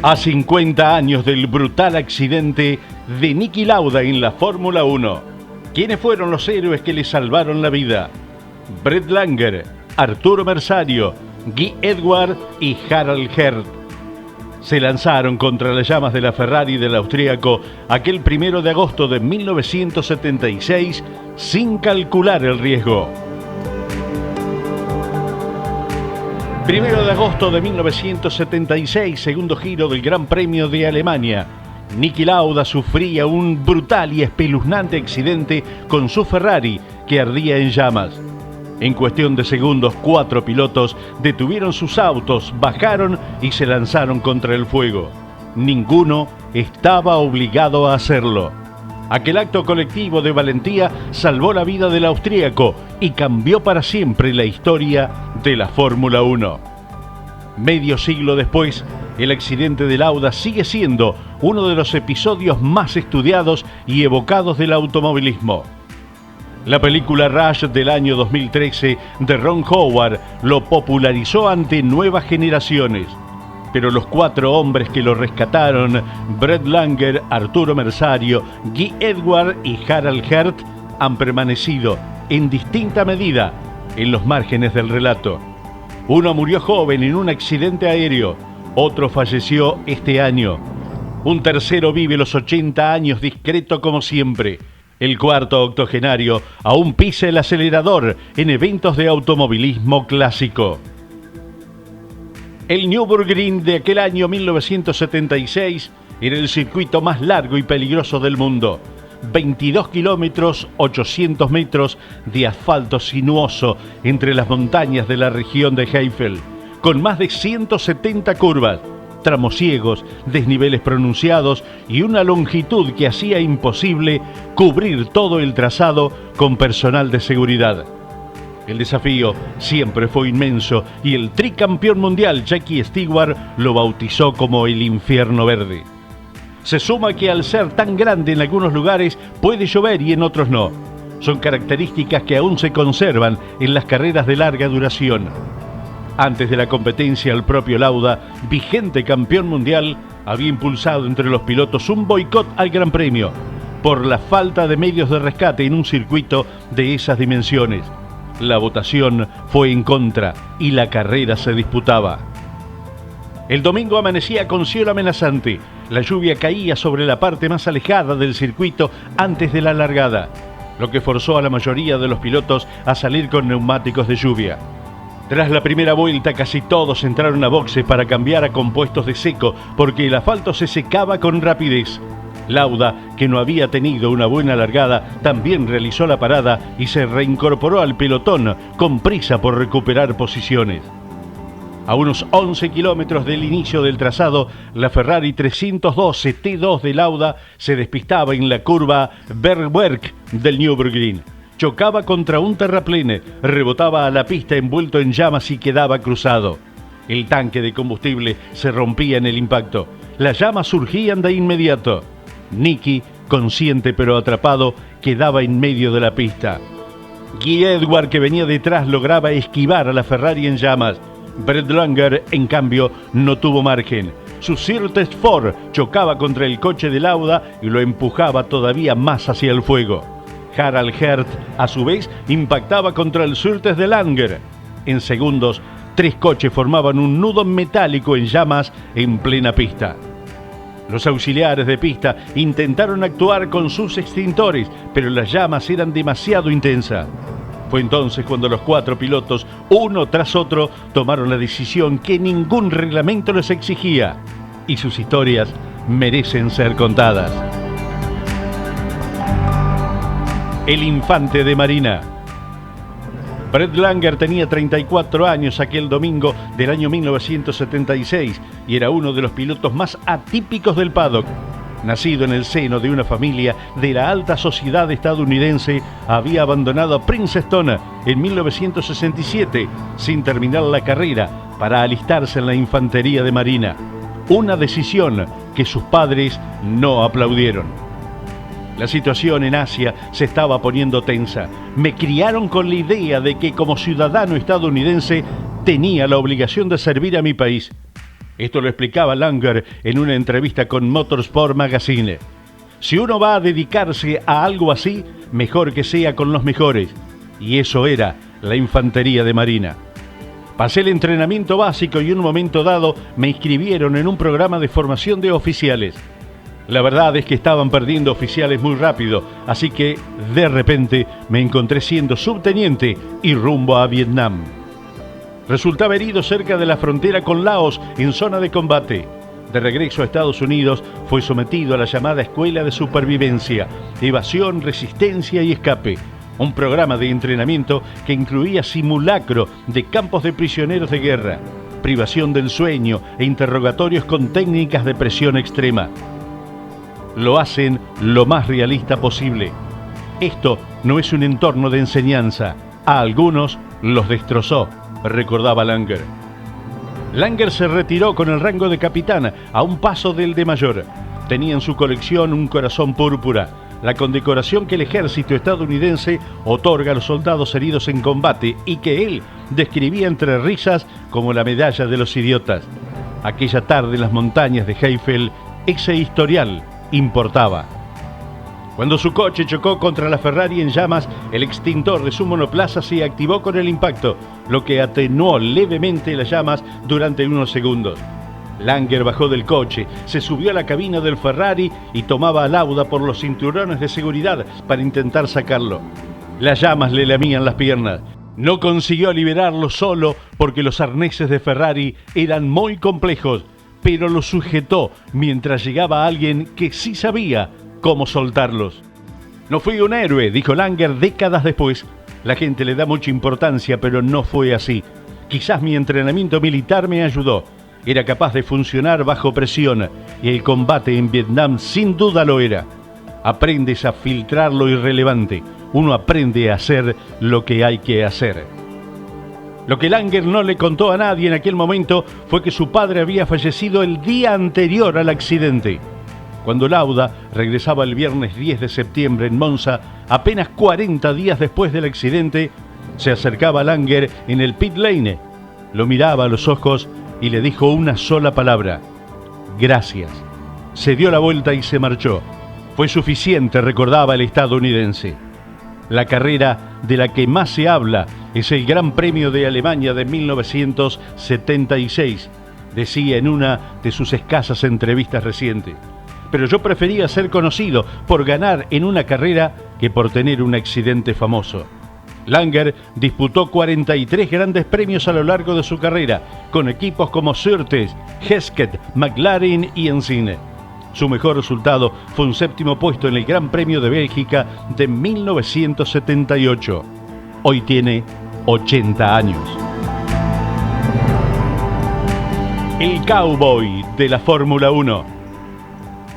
A 50 años del brutal accidente de Niki Lauda en la Fórmula 1, ¿quiénes fueron los héroes que le salvaron la vida? Brett Langer, Arturo Merzario, Guy Edwards y Harald Herth se lanzaron contra las llamas de la Ferrari del austríaco aquel 1 de agosto de 1976 sin calcular el riesgo. 1 de agosto de 1976, segundo giro del Gran Premio de Alemania. Niki Lauda sufría un brutal y espeluznante accidente con su Ferrari que ardía en llamas. En cuestión de segundos, 4 pilotos detuvieron sus autos, bajaron y se lanzaron contra el fuego. Ninguno estaba obligado a hacerlo. Aquel acto colectivo de valentía salvó la vida del austríaco y cambió para siempre la historia de la Fórmula 1. Medio siglo después, el accidente de Lauda sigue siendo uno de los episodios más estudiados y evocados del automovilismo. La película Rush del año 2013 de Ron Howard lo popularizó ante nuevas generaciones. Pero los 4 hombres que lo rescataron, Brett Langer, Arturo Merzario, Guy Edwards y Harald Herth, han permanecido en distinta medida en los márgenes del relato. Uno murió joven en un accidente aéreo, otro falleció este año. Un tercero vive los 80 años discreto como siempre. El cuarto octogenario aún pisa el acelerador en eventos de automovilismo clásico. El Nürburgring de aquel año 1976 era el circuito más largo y peligroso del mundo. 22 kilómetros, 800 metros de asfalto sinuoso entre las montañas de la región de Eifel, con más de 170 curvas, tramos ciegos, desniveles pronunciados y una longitud que hacía imposible cubrir todo el trazado con personal de seguridad. El desafío siempre fue inmenso y el tricampeón mundial Jackie Stewart lo bautizó como el infierno verde. Se suma que al ser tan grande en algunos lugares puede llover y en otros no. Son características que aún se conservan en las carreras de larga duración. Antes de la competencia, el propio Lauda, vigente campeón mundial, había impulsado entre los pilotos un boicot al Gran Premio por la falta de medios de rescate en un circuito de esas dimensiones. La votación fue en contra y la carrera se disputaba. El domingo amanecía con cielo amenazante. La lluvia caía sobre la parte más alejada del circuito antes de la largada, lo que forzó a la mayoría de los pilotos a salir con neumáticos de lluvia. Tras la primera vuelta, casi todos entraron a boxes para cambiar a compuestos de seco porque el asfalto se secaba con rapidez. Lauda, que no había tenido una buena largada, también realizó la parada y se reincorporó al pelotón con prisa por recuperar posiciones. A unos 11 kilómetros del inicio del trazado, la Ferrari 312 T2 de Lauda se despistaba en la curva Bergwerk del Nürburgring. Chocaba contra un terraplén, rebotaba a la pista envuelto en llamas y quedaba cruzado. El tanque de combustible se rompía en el impacto. Las llamas surgían de inmediato. Niki, consciente pero atrapado, quedaba en medio de la pista. Guy Edwards, que venía detrás, lograba esquivar a la Ferrari en llamas. Brett Langer, en cambio, no tuvo margen. Su Surtees Ford chocaba contra el coche de Lauda y lo empujaba todavía más hacia el fuego. Harald Herth, a su vez, impactaba contra el Surtees de Langer. En segundos, 3 coches formaban un nudo metálico en llamas en plena pista. Los auxiliares de pista intentaron actuar con sus extintores, pero las llamas eran demasiado intensas. Fue entonces cuando los 4 pilotos, uno tras otro, tomaron la decisión que ningún reglamento les exigía. Y sus historias merecen ser contadas. El infante de Marina. Brett Langer tenía 34 años aquel domingo del año 1976 y era uno de los pilotos más atípicos del paddock. Nacido en el seno de una familia de la alta sociedad estadounidense, había abandonado a Princeton en 1967 sin terminar la carrera para alistarse en la infantería de Marina. Una decisión que sus padres no aplaudieron. La situación en Asia se estaba poniendo tensa. Me criaron con la idea de que como ciudadano estadounidense tenía la obligación de servir a mi país. Esto lo explicaba Langer en una entrevista con Motorsport Magazine. Si uno va a dedicarse a algo así, mejor que sea con los mejores. Y eso era la infantería de marina. Pasé el entrenamiento básico y en un momento dado me inscribieron en un programa de formación de oficiales. La verdad es que estaban perdiendo oficiales muy rápido, así que de repente me encontré siendo subteniente y rumbo a Vietnam. Resultaba herido cerca de la frontera con Laos en zona de combate. De regreso a Estados Unidos fue sometido a la llamada Escuela de Supervivencia, Evasión, Resistencia y Escape, un programa de entrenamiento que incluía simulacro de campos de prisioneros de guerra, privación del sueño e interrogatorios con técnicas de presión extrema. Lo hacen lo más realista posible. Esto no es un entorno de enseñanza. A algunos los destrozó, recordaba Langer. Langer se retiró con el rango de capitán a un paso del de mayor. Tenía en su colección un corazón púrpura, la condecoración que el ejército estadounidense otorga a los soldados heridos en combate y que él describía entre risas como la medalla de los idiotas. Aquella tarde en las montañas de Heifel, ese historial importaba. Cuando su coche chocó contra la Ferrari en llamas, el extintor de su monoplaza se activó con el impacto, lo que atenuó levemente las llamas durante unos segundos. Langer bajó del coche, se subió a la cabina del Ferrari y tomaba a Lauda por los cinturones de seguridad para intentar sacarlo. Las llamas le lamían las piernas. No consiguió liberarlo solo porque los arneses de Ferrari eran muy complejos, pero lo sujetó mientras llegaba alguien que sí sabía cómo soltarlos. No fui un héroe, dijo Langer décadas después. La gente le da mucha importancia, pero no fue así. Quizás mi entrenamiento militar me ayudó. Era capaz de funcionar bajo presión y el combate en Vietnam sin duda lo era. Aprendes a filtrar lo irrelevante. Uno aprende a hacer lo que hay que hacer. Lo que Langer no le contó a nadie en aquel momento fue que su padre había fallecido el día anterior al accidente. Cuando Lauda regresaba el viernes 10 de septiembre en Monza, apenas 40 días después del accidente, se acercaba a Langer en el pit lane, lo miraba a los ojos y le dijo una sola palabra: gracias. Se dio la vuelta y se marchó. Fue suficiente, recordaba el estadounidense. La carrera de la que más se habla es el Gran Premio de Alemania de 1976, decía en una de sus escasas entrevistas recientes. Pero yo prefería ser conocido por ganar en una carrera que por tener un accidente famoso. Langer disputó 43 grandes premios a lo largo de su carrera, con equipos como Surtees, Hesketh, McLaren y Ensine. Su mejor resultado fue un séptimo puesto en el Gran Premio de Bélgica de 1978. Hoy tiene 80 años. El cowboy de la Fórmula 1.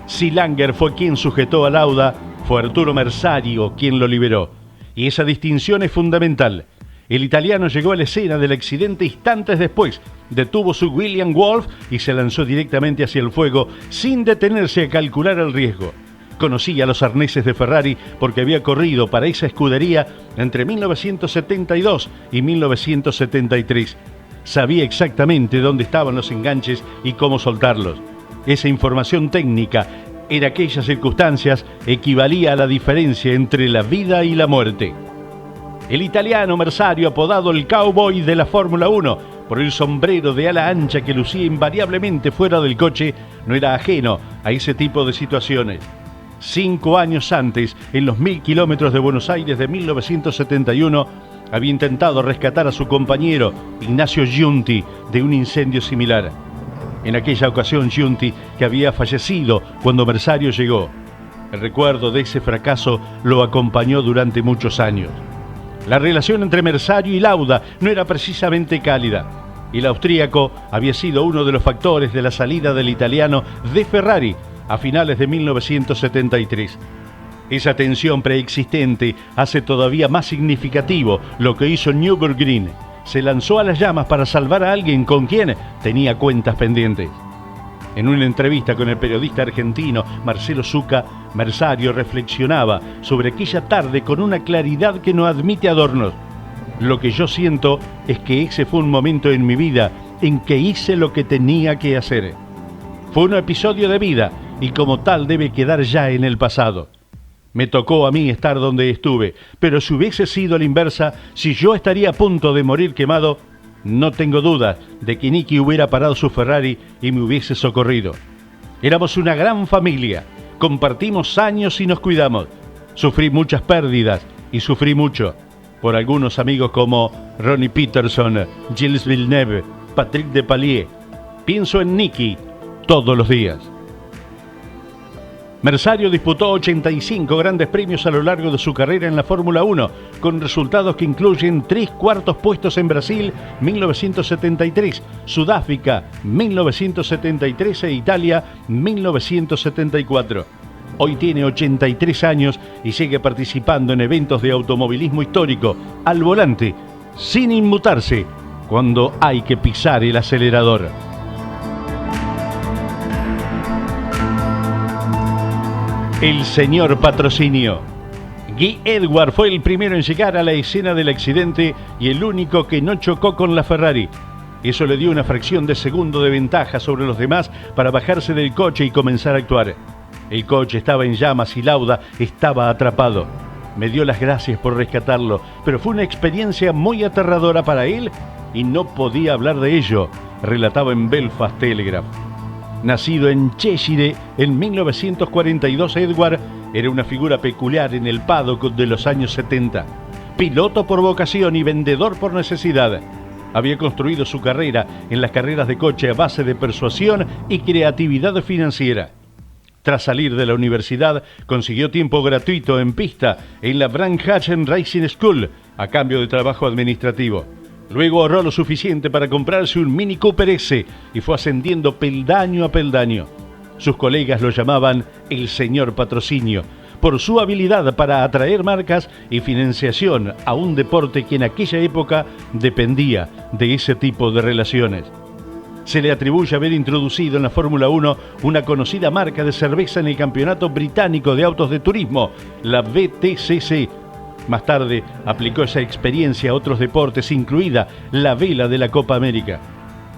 Si Langer fue quien sujetó a Lauda, fue Arturo Merzario quien lo liberó. Y esa distinción es fundamental. El italiano llegó a la escena del accidente instantes después, detuvo su William Wolf y se lanzó directamente hacia el fuego sin detenerse a calcular el riesgo. Conocía los arneses de Ferrari porque había corrido para esa escudería entre 1972 y 1973. Sabía exactamente dónde estaban los enganches y cómo soltarlos. Esa información técnica en aquellas circunstancias equivalía a la diferencia entre la vida y la muerte. El italiano Merzario, apodado el cowboy de la Fórmula 1 por el sombrero de ala ancha que lucía invariablemente fuera del coche, no era ajeno a ese tipo de situaciones. 5 años antes, en los 1000 kilómetros de Buenos Aires de 1971, había intentado rescatar a su compañero Ignacio Giunti de un incendio similar. En aquella ocasión, Giunti, que había fallecido cuando Merzario llegó. El recuerdo de ese fracaso lo acompañó durante muchos años. La relación entre Merzario y Lauda no era precisamente cálida. El austríaco había sido uno de los factores de la salida del italiano de Ferrari a finales de 1973. Esa tensión preexistente hace todavía más significativo lo que hizo Nürburgring. Se lanzó a las llamas para salvar a alguien con quien tenía cuentas pendientes. En una entrevista con el periodista argentino Marcelo Zucca, Merzario reflexionaba sobre aquella tarde con una claridad que no admite adornos. Lo que yo siento es que ese fue un momento en mi vida en que hice lo que tenía que hacer. Fue un episodio de vida y como tal debe quedar ya en el pasado. Me tocó a mí estar donde estuve, pero si hubiese sido a la inversa, si yo estaría a punto de morir quemado, no tengo duda de que Nicky hubiera parado su Ferrari y me hubiese socorrido. Éramos una gran familia, compartimos años y nos cuidamos. Sufrí muchas pérdidas y sufrí mucho por algunos amigos como Ronnie Peterson, Gilles Villeneuve, Patrick Depailler. Pienso en Nicky todos los días. Merzario disputó 85 grandes premios a lo largo de su carrera en la Fórmula 1, con resultados que incluyen 3 cuartos puestos en Brasil 1973, Sudáfrica 1973 e Italia 1974. Hoy tiene 83 años y sigue participando en eventos de automovilismo histórico, al volante, sin inmutarse, cuando hay que pisar el acelerador. El señor Patrocinio. Guy Edwards fue el primero en llegar a la escena del accidente y el único que no chocó con la Ferrari. Eso le dio una fracción de segundo de ventaja sobre los demás para bajarse del coche y comenzar a actuar. El coche estaba en llamas y Lauda estaba atrapado. Me dio las gracias por rescatarlo, pero fue una experiencia muy aterradora para él y no podía hablar de ello, relataba en Belfast Telegraph. Nacido en Cheshire en 1942, Edward era una figura peculiar en el paddock de los años 70. Piloto por vocación y vendedor por necesidad. Había construido su carrera en las carreras de coche a base de persuasión y creatividad financiera. Tras salir de la universidad, consiguió tiempo gratuito en pista en la Branhatchen Racing School a cambio de trabajo administrativo. Luego ahorró lo suficiente para comprarse un Mini Cooper S y fue ascendiendo peldaño a peldaño. Sus colegas lo llamaban el señor Patrocinio, por su habilidad para atraer marcas y financiación a un deporte que en aquella época dependía de ese tipo de relaciones. Se le atribuye haber introducido en la Fórmula 1 una conocida marca de cerveza en el Campeonato Británico de Autos de Turismo, la BTCC. Más tarde aplicó esa experiencia a otros deportes, incluida la vela de la Copa América.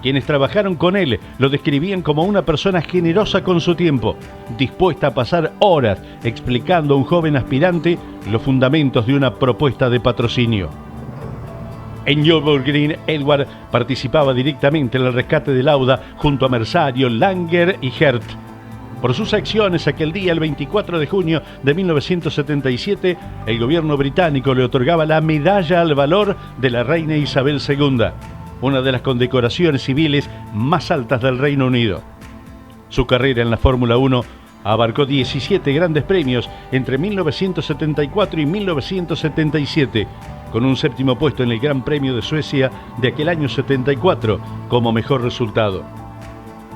Quienes trabajaron con él lo describían como una persona generosa con su tiempo, dispuesta a pasar horas explicando a un joven aspirante los fundamentos de una propuesta de patrocinio. En Nürburgring, Edward participaba directamente en el rescate de Lauda junto a Merzario, Langer y Herth. Por sus acciones aquel día, el 24 de junio de 1977, el gobierno británico le otorgaba la Medalla al Valor de la Reina Isabel II, una de las condecoraciones civiles más altas del Reino Unido. Su carrera en la Fórmula 1 abarcó 17 grandes premios entre 1974 y 1977, con un séptimo puesto en el Gran Premio de Suecia de aquel año 74 como mejor resultado.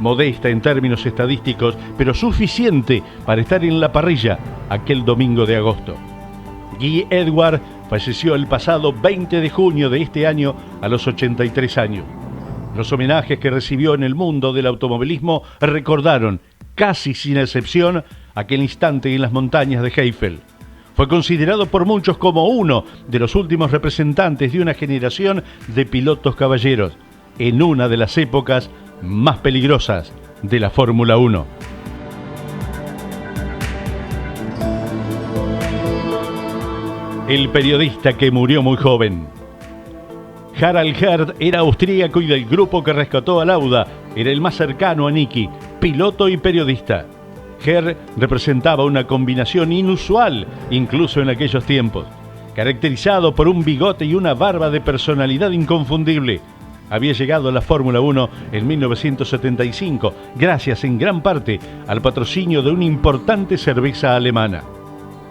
Modesta en términos estadísticos, pero suficiente para estar en la parrilla aquel domingo de agosto. Guy Edwards falleció el pasado 20 de junio de este año a los 83 años. Los homenajes que recibió en el mundo del automovilismo recordaron, casi sin excepción, aquel instante en las montañas de Heifel. Fue considerado por muchos como uno de los últimos representantes de una generación de pilotos caballeros, en una de las épocas más peligrosas de la Fórmula 1. El periodista que murió muy joven. Harald Herth era austríaco y del grupo que rescató a Lauda era el más cercano a Nicky, piloto y periodista. Herth representaba una combinación inusual, incluso en aquellos tiempos. Caracterizado por un bigote y una barba de personalidad inconfundible, había llegado a la Fórmula 1 en 1975, gracias en gran parte al patrocinio de una importante cerveza alemana.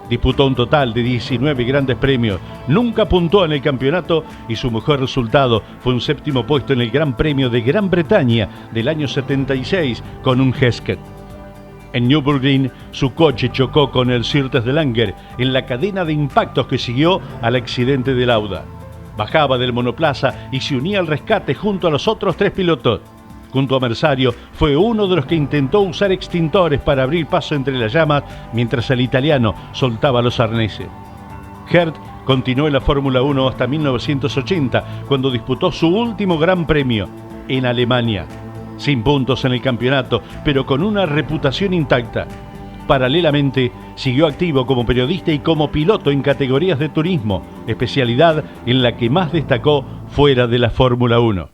Disputó un total de 19 grandes premios, nunca puntuó en el campeonato y su mejor resultado fue un séptimo puesto en el Gran Premio de Gran Bretaña del año 76 con un Hesketh. En Nürburgring, su coche chocó con el Syrtes de Langer en la cadena de impactos que siguió al accidente de Lauda. Bajaba del monoplaza y se unía al rescate junto a los otros 3 pilotos. Junto a Merzario, fue uno de los que intentó usar extintores para abrir paso entre las llamas mientras el italiano soltaba los arneses. Herth continuó en la Fórmula 1 hasta 1980, cuando disputó su último Gran Premio. en Alemania. Sin puntos en el campeonato, pero con una reputación intacta. Paralelamente, siguió activo como periodista y como piloto en categorías de turismo, especialidad en la que más destacó fuera de la Fórmula 1.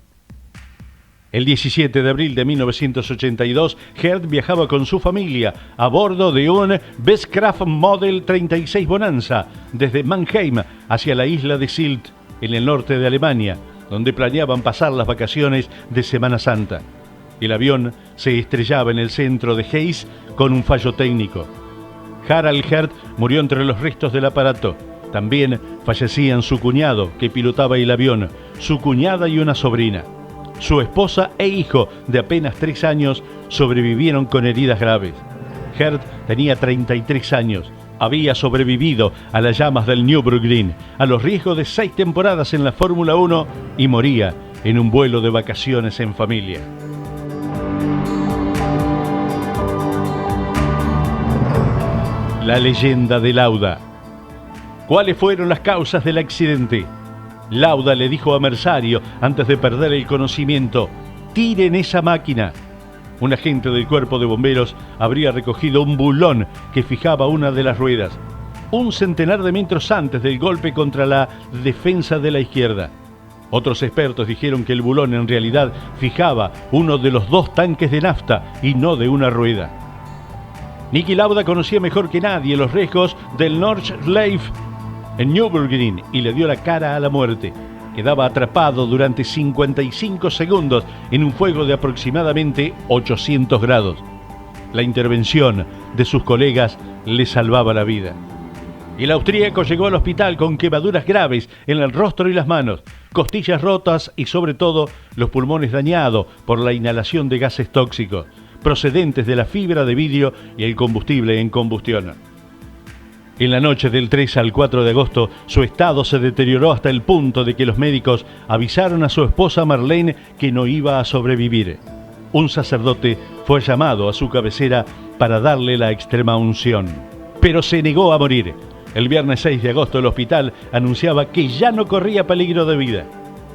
El 17 de abril de 1982, Gert viajaba con su familia a bordo de un Bestcraft Model 36 Bonanza desde Mannheim hacia la isla de Sylt, en el norte de Alemania, donde planeaban pasar las vacaciones de Semana Santa. El avión se estrellaba en el centro de Hayes con un fallo técnico. Harald Gert murió entre los restos del aparato. También fallecían su cuñado, que pilotaba el avión, su cuñada y una sobrina. Su esposa e hijo, de apenas 3 años, sobrevivieron con heridas graves. Gert tenía 33 años. Había sobrevivido a las llamas del Nürburgring, a los riesgos de 6 temporadas en la Fórmula 1 y moría en un vuelo de vacaciones en familia. La leyenda de Lauda. ¿Cuáles fueron las causas del accidente? Lauda le dijo a Merzario, antes de perder el conocimiento: «Tiren esa máquina». Un agente del cuerpo de bomberos habría recogido un bulón que fijaba una de las ruedas, un centenar de metros antes del golpe contra la defensa de la izquierda. Otros expertos dijeron que el bulón en realidad fijaba uno de los 2 tanques de nafta y no de una rueda. Niki Lauda conocía mejor que nadie los riesgos del Nordschleife en Nürburgring y le dio la cara a la muerte. Quedaba atrapado durante 55 segundos en un fuego de aproximadamente 800 grados. La intervención de sus colegas le salvaba la vida. El austríaco llegó al hospital con quemaduras graves en el rostro y las manos, costillas rotas y sobre todo los pulmones dañados por la inhalación de gases tóxicos procedentes de la fibra de vidrio y el combustible en combustión. En la noche del 3 al 4 de agosto, su estado se deterioró hasta el punto de que los médicos avisaron a su esposa Marlene que no iba a sobrevivir. Un sacerdote fue llamado a su cabecera para darle la extrema unción, pero se negó a morir. El viernes 6 de agosto el hospital anunciaba que ya no corría peligro de vida.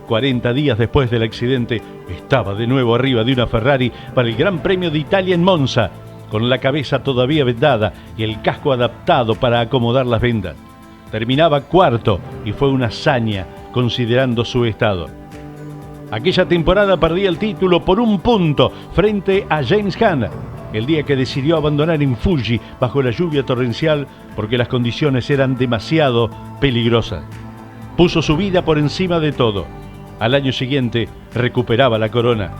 40 días después del accidente, estaba de nuevo arriba de una Ferrari para el Gran Premio de Italia en Monza, con la cabeza todavía vendada y el casco adaptado para acomodar las vendas. Terminaba cuarto y fue una hazaña considerando su estado. Aquella temporada perdía el título por 1 punto frente a James Hunt, el día que decidió abandonar en Fuji bajo la lluvia torrencial porque las condiciones eran demasiado peligrosas. Puso su vida por encima de todo. Al año siguiente recuperaba la corona.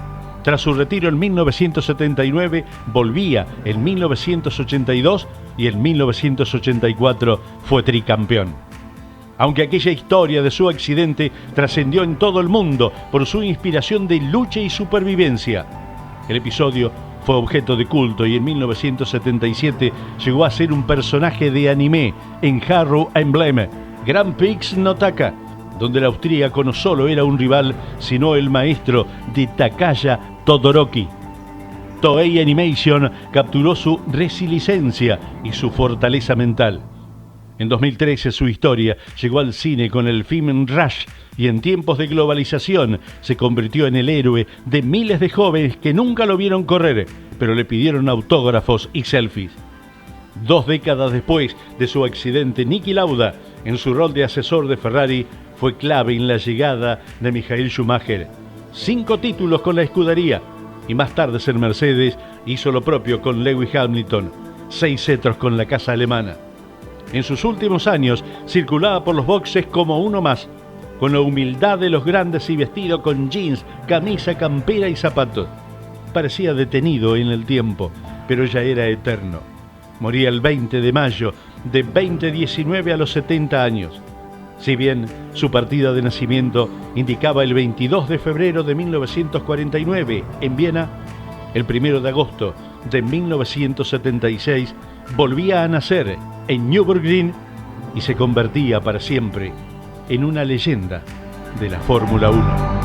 Tras su retiro en 1979, volvía en 1982 y en 1984 fue tricampeón. Aunque aquella historia de su accidente trascendió en todo el mundo por su inspiración de lucha y supervivencia, el episodio fue objeto de culto y en 1977 llegó a ser un personaje de anime en Haru Emblem Grand Prix Notaka, donde el austríaco no solo era un rival, sino el maestro de Takaya Todoroki. Toei Animation capturó su resiliencia y su fortaleza mental. En 2013 su historia llegó al cine con el film Rush y en tiempos de globalización se convirtió en el héroe de miles de jóvenes que nunca lo vieron correr, pero le pidieron autógrafos y selfies. 2 décadas después de su accidente, Niki Lauda, en su rol de asesor de Ferrari, fue clave en la llegada de Michael Schumacher. 5 títulos con la escudería y más tarde en Mercedes hizo lo propio con Lewis Hamilton, 6 cetros con la casa alemana. En sus últimos años circulaba por los boxes como uno más, con la humildad de los grandes y vestido con jeans, camisa, campera y zapatos. Parecía detenido en el tiempo, pero ya era eterno. Moría el 20 de mayo de 2019 a los 70 años. Si bien su partida de nacimiento indicaba el 22 de febrero de 1949 en Viena, el 1 de agosto de 1976 volvía a nacer en Nürburgring y se convertía para siempre en una leyenda de la Fórmula 1.